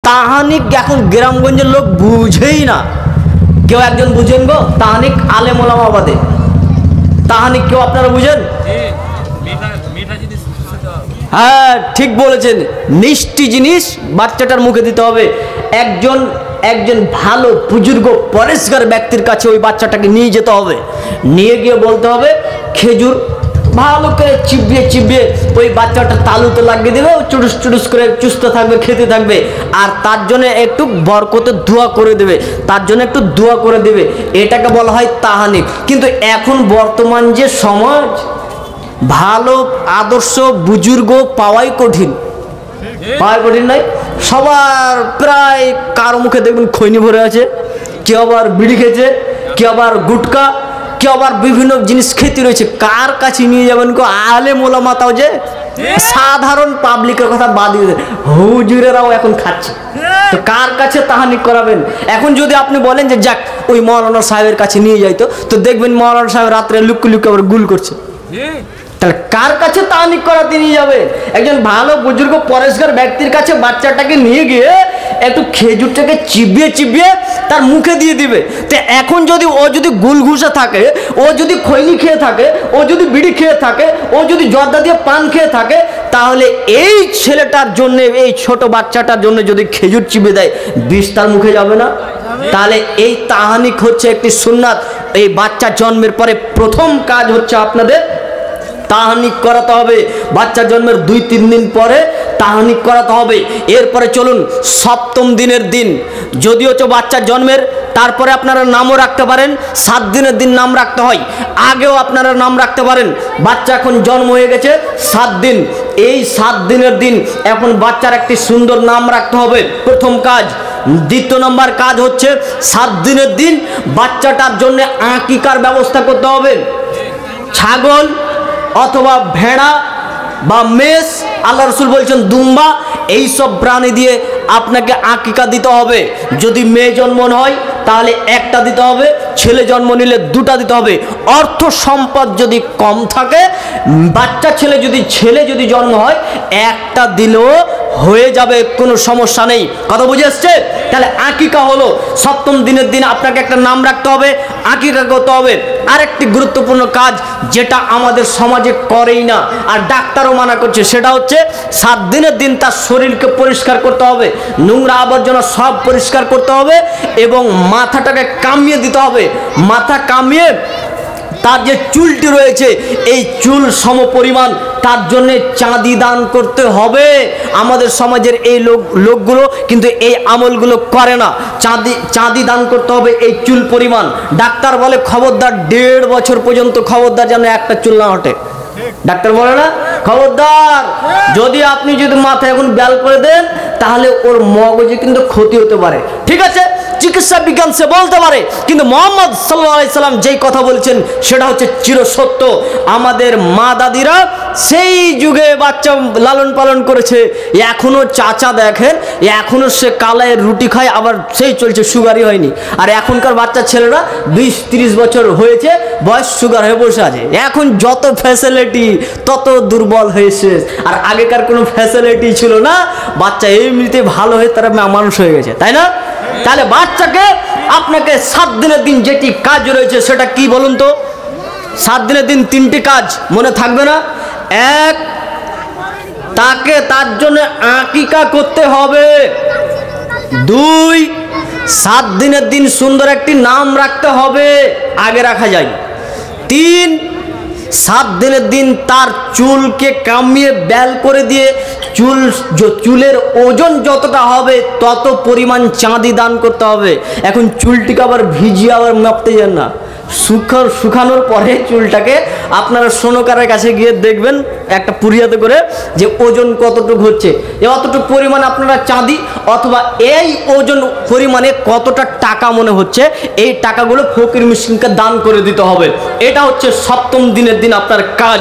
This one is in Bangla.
তাহানিক এখন গ্রামগঞ্জের লোক বুঝেই না। কেউ একজন বুঝেন গো তাহানিক? আলেম ওলামা বাদে তাহানিক কেউ আপনারা বুঝেন? হ্যাঁ ঠিক বলেছেন, মিষ্টি জিনিস বাচ্চাটার মুখে দিতে হবে। একজন ভালো বুজুর্গ পরেশগার ব্যক্তির কাছে ওই বাচ্চাটাকে নিয়ে যেতে হবে। নিয়ে গিয়ে বলতে হবে খেজুর ভালো করে চিবিয়ে চিবিয়ে ওই বাচ্চাটা তালুতে লাগিয়ে দেবে, চুটুস চুটুস করে চুষতে থাকবে, খেতে থাকবে। আর তার জন্য একটু বরকতে দোয়া করে দেবে, তার জন্য একটু দোয়া করে দেবে। এটাকে বলা হয় তাহানিক। কিন্তু এখন বর্তমান যে সমাজ, ভালো আদর্শ বুজুর্গ পাওয়াই কঠিন, নয়। সবার প্রায় কারো মুখে দেখবেন খৈনি ভরে আছে, কেউ আবার বিড়ি খেয়েছে, কেউ আবার গুটকা, কেউ আবার বিভিন্ন জিনিস খেতে রয়েছে। কার কাছে নিয়ে যাবেন গো? আলেম ওলামা তাও যে সাধারণ পাবলিকের কথা বাদ দিয়ে হুজুরেরাও এখন খাচ্ছে, তো কার কাছে তাহানিক করাবেন? এখন যদি আপনি বলেন যে যাক ওই মৌলানা সাহেবের কাছে নিয়ে যাইতো, তো দেখবেন মৌলানা সাহেব রাত্রে লুক্কু লুক্কু আবার গুল করছে। তাহলে কার কাছে তাহানিক করাতে নিয়ে যাবে? একজন ভালো বুজুর্গ পরেশগার ব্যক্তির কাছে বাচ্চাটাকে নিয়ে গিয়ে একটু খেজুরটাকে চিবিয়ে চিবিয়ে তার মুখে দিয়ে দিবে। তো এখন যদি ও যদি গুল ঘুষে থাকে, ও যদি খৈনি খেয়ে থাকে, ও যদি বিড়ি খেয়ে থাকে, ও যদি জর্দা দিয়ে পান খেয়ে থাকে, তাহলে এই ছেলেটার জন্য, এই ছোট বাচ্চাটার জন্য যদি খেজুর চিবিয়ে দেয়, বিষ তার মুখে যাবে না? তাহলে এই তাহানিক হচ্ছে একটি সুন্নাত। এই বাচ্চা জন্মের পরে প্রথম কাজ হচ্ছে আপনাদের তাহানিক করাতে হবে। বাচ্চা জন্মের 2-3 দিন পরে তাহানিক করাতে হবে। এরপরে চলুন সপ্তম দিনের দিন, যদিও তো বাচ্চা জন্মের, তারপরে আপনারা নামও রাখতে পারেন। 7 দিনের দিন নাম রাখতে হয়, আগেও আপনারা নাম রাখতে পারেন। বাচ্চা এখন জন্ম হয়ে গেছে 7 দিন, এই 7 দিনের দিন এখন বাচ্চার একটি সুন্দর নাম রাখতে হবে, প্রথম কাজ। দ্বিতীয় নম্বর কাজ হচ্ছে 7 দিনের দিন বাচ্চাটার জন্য আকিকার ব্যবস্থা করতে হবে। ছাগল অথবা ভেড়া বা মেষ, আল্লাহ রসুল বলছেন দুম্বা, এইসব প্রাণী দিয়ে আপনাকে আকিকা দিতে হবে। যদি মেয়ে জন্ম হয় তাহলে 1টা দিতে হবে, ছেলে জন্ম নিলে 2টা দিতে হবে। অর্থ সম্পদ যদি কম থাকে, বাচ্চা ছেলে যদি জন্ম হয় 1টা দিলেও হয়ে যাবে, কোনো সমস্যা নেই। কথা বুঝে এসছে? তাহলে আকিকা হলো সপ্তম দিনের দিন আপনাকে একটা নাম রাখতে হবে, আকিকা করতে হবে। আরেকটি গুরুত্বপূর্ণ কাজ যেটা আমাদের সমাজে করেই না, আর ডাক্তারও মানা করছে, সেটা হচ্ছে 7 দিনের দিন তার শরীরকে পরিষ্কার করতে হবে, নোংরা আবর্জনা সব পরিষ্কার করতে হবে এবং মাথাটাকে কামিয়ে দিতে হবে। মাথা কামিয়ে তার যে চুলটি রয়েছে এই চুল সমপরিমাণ তার জন্য চাঁদি দান করতে হবে। আমাদের সমাজের এই লোকগুলো কিন্তু এই আমলগুলো করে না। চাঁদি দান করতে হবে এই চুল পরিমাণ। ডাক্তার বলে খবরদার 1.5 বছর পর্যন্ত খবরদার যেন একটা চুল না ওঠে। ডাক্তার বলে না খবরদার, যদি আপনি মাথায় এখন ব্যাল করে দেন তাহলে ওর মগজে কিন্তু ক্ষতি হতে পারে। ঠিক আছে, চিকিৎসা বিজ্ঞান সে বলতে পারে, কিন্তু মুহাম্মদ সাল্লাল্লাহু আলাইহি সাল্লাম যেই কথা বলেছেন সেটা হচ্ছে চিরসত্য। আমাদের মা দাদিরা সেই যুগে বাচ্চা লালন পালন করেছে, এখনো চাচা দেখেন এখনো সে কালায় রুটি খায়, আবার সেই চলছে, সুগারই হয়নি। আর এখনকার বাচ্চা ছেলেরা 20-30 বছর হয়েছে বয়স, সুগার হয়ে বসে আছে। এখন যত ফ্যাসিলিটি তত দুর্বল হয়েছে, আর আগেকার কোনো ফ্যাসিলিটি ছিল না, বাচ্চা এমনিতে ভালো হয়ে তারা মানুষ হয়ে গেছে, তাই না? তাহলে বাচ্চাকে আপনাকে 7 দিনের দিন যেটি কাজ রয়েছে সেটা কি বলুন তো? 7 দিনের দিন 3টি কাজ মনে থাকবে না? 1, তার জন্য আকিকা করতে হবে। 2, 7 দিনের দিন সুন্দর একটি নাম রাখতে হবে, আগে রাখা যায়। 3, 7 দিনের দিন তার চুলকে কামিয়ে ব্যাল করে দিয়ে চুলের ওজন যতটা হবে তত পরিমাণ চাঁদি দান করতে হবে। এখন চুলটিকে আবার ভিজিয়ে আবার মাপতে যান না, শুকানোর পরে চুলটাকে আপনারা সোনকারের কাছে গিয়ে দেখবেন একটা পুরিয়াতে করে যে ওজন কতটুকু হচ্ছে, অতটুকু পরিমাণ আপনারা চাঁদি অথবা এই ওজন পরিমাণে কতটা টাকা মনে হচ্ছে এই টাকাগুলো ফকির মিসকিনকে দান করে দিতে হবে। এটা হচ্ছে সপ্তম দিনের দিন আপনার কাজ।